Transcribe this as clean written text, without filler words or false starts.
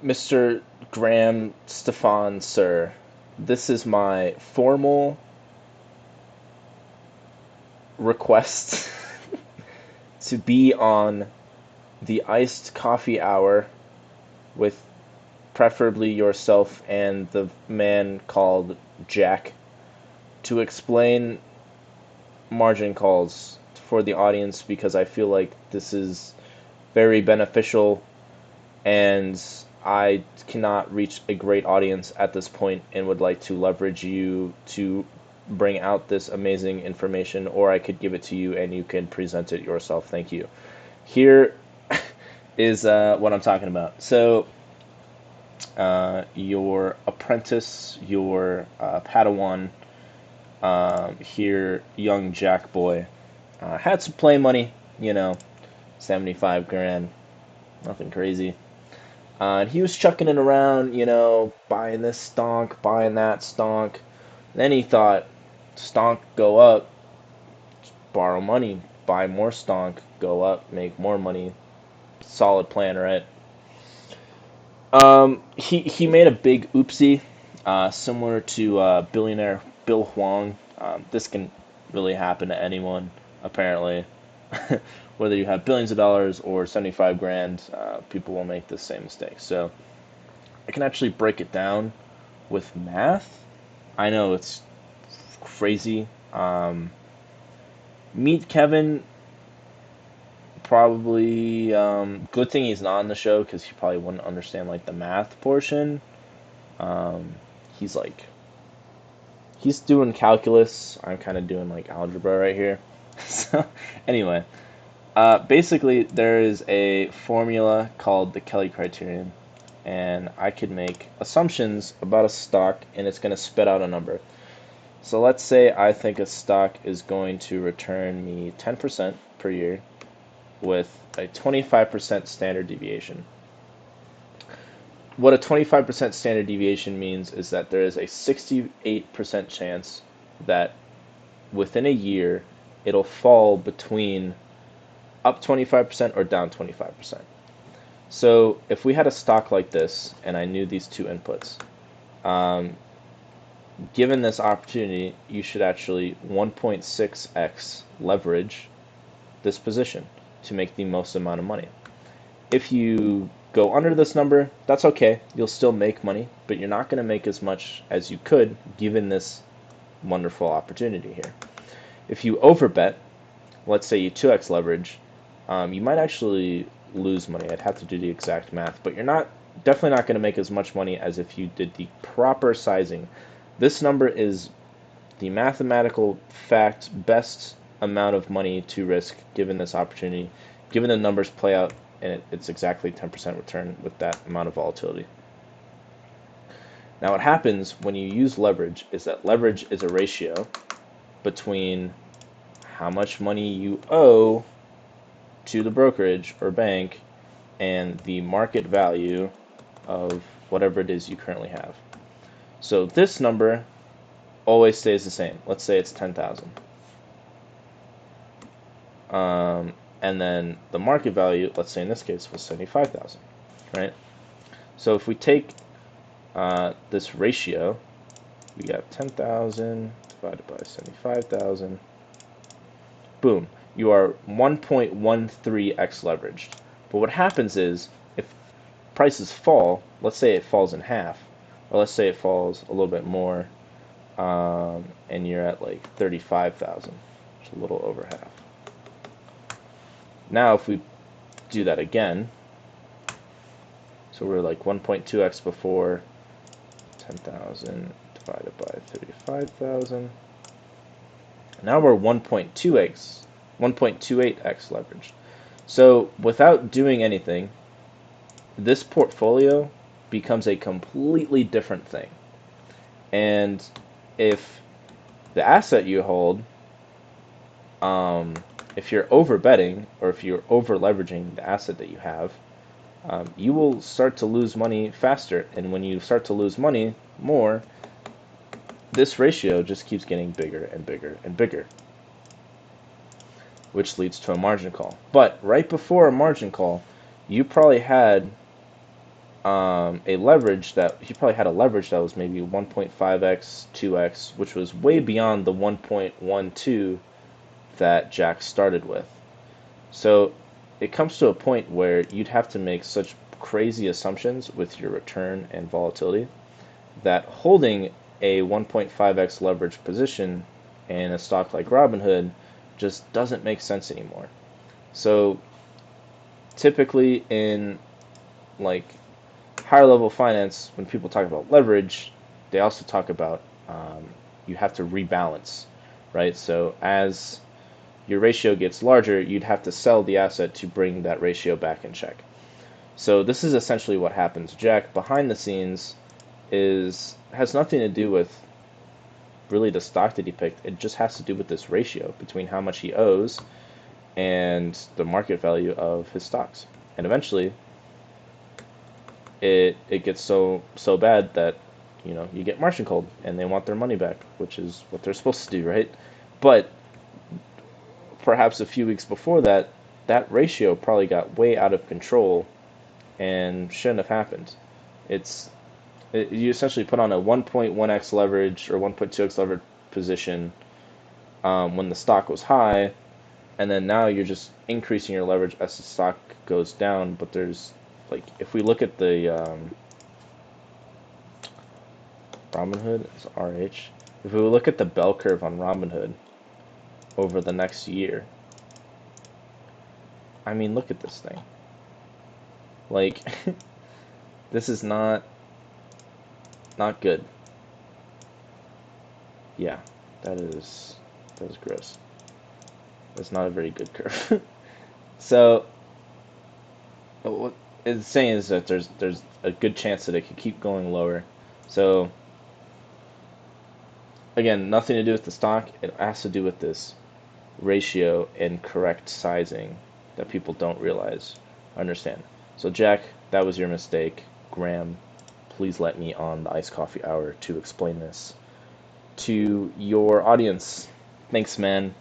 Mr. Graham Stephan, sir, this is my formal request to be on the iced coffee hour with preferably yourself and the man called Jack to explain margin calls for the audience because I feel like this is very beneficial and I cannot reach a great audience at this point and would like to leverage you to bring out this amazing information, or I could give it to you and you can present it yourself. Thank you. Here is what I'm talking about. So, your apprentice, your Padawan, here, young Jack Boy, had some play money, 75 grand, nothing crazy. And he was chucking it around, buying this stonk, buying that stonk. Then he thought, stonk, go up, borrow money, buy more stonk, go up, make more money. Solid plan, right? He made a big oopsie, similar to billionaire Bill Huang. This can really happen to anyone, apparently. Whether you have billions of dollars or 75 grand, people will make the same mistake. So I can actually break it down with math. I know it's crazy. Meet Kevin. Probably good thing he's not on the show because he probably wouldn't understand like the math portion. Um, he's like he's doing calculus. I'm kind of doing like algebra right here. So anyway, basically there is a formula called the Kelly criterion, and I could make assumptions about a stock, and it's going to spit out a number. So let's say I think a stock is going to return me 10% per year with a 25% standard deviation. What a 25% standard deviation means is that there is a 68% chance that within a year it'll fall between up 25% or down 25%. So if we had a stock like this and I knew these two inputs, um, given this opportunity, you should actually 1.6x leverage this position to make the most amount of money. If you go under this number, that's okay. You'll still make money, but you're not going to make as much as you could given this wonderful opportunity here. If you overbet, let's say you 2x leverage, you might actually lose money. I'd have to do the exact math, but you're definitely not going to make as much money as if you did the proper sizing. This number is the mathematical fact best amount of money to risk given this opportunity, given the numbers play out, and it's exactly 10% return with that amount of volatility. Now what happens when you use leverage is that leverage is a ratio between how much money you owe to the brokerage or bank and the market value of whatever it is you currently have. So this number always stays the same. Let's say it's 10,000. And then the market value, let's say in this case, was 75,000, right? So if we take this ratio, we got 10,000 divided by 75,000. Boom, you are 1.13x leveraged. But what happens is, if prices fall, let's say it falls in half, or let's say it falls a little bit more, and you're at like 35,000, which is a little over half. Now if we do that again, so we're like 1.2x before, 10,000 divided by 35,000. Now we're 1.2x, 1.28x leveraged. So without doing anything, this portfolio becomes a completely different thing. And if the asset you hold, if you're over betting or if you're over leveraging the asset that you have, you will start to lose money faster. And when you start to lose money more, this ratio just keeps getting bigger and bigger and bigger, which leads to a margin call. But right before a margin call, you probably had a leverage that he probably had a leverage that was maybe 1.5x, 2x, which was way beyond the 1.12 that Jack started with. So it comes to a point where you'd have to make such crazy assumptions with your return and volatility that holding a 1.5x leverage position in a stock like Robinhood just doesn't make sense anymore. So typically in like higher level finance, when people talk about leverage, they also talk about you have to rebalance, right? So as your ratio gets larger, you'd have to sell the asset to bring that ratio back in check. So this is essentially what happens. Jack, behind the scenes, has nothing to do with really the stock that he picked. It just has to do with this ratio between how much he owes and the market value of his stocks. And eventually, it gets so bad that you get margin called and they want their money back, which is what they're supposed to do, right? But perhaps a few weeks before that, that ratio probably got way out of control and shouldn't have happened. You essentially put on a 1.1x leverage or 1.2x leverage position when the stock was high, and then now you're just increasing your leverage as the stock goes down. But there's if we look at the Robinhood, it's RH. If we look at the bell curve on Robinhood over the next year, I mean, look at this thing. Like, this is not good. Yeah, that is gross. That's not a very good curve. So what it's saying is that there's a good chance that it could keep going lower. So again, nothing to do with the stock. It has to do with this ratio and correct sizing that people don't realize, understand. So Jack, that was your mistake. Graham, please let me on the iced coffee hour to explain this to your audience. Thanks, man.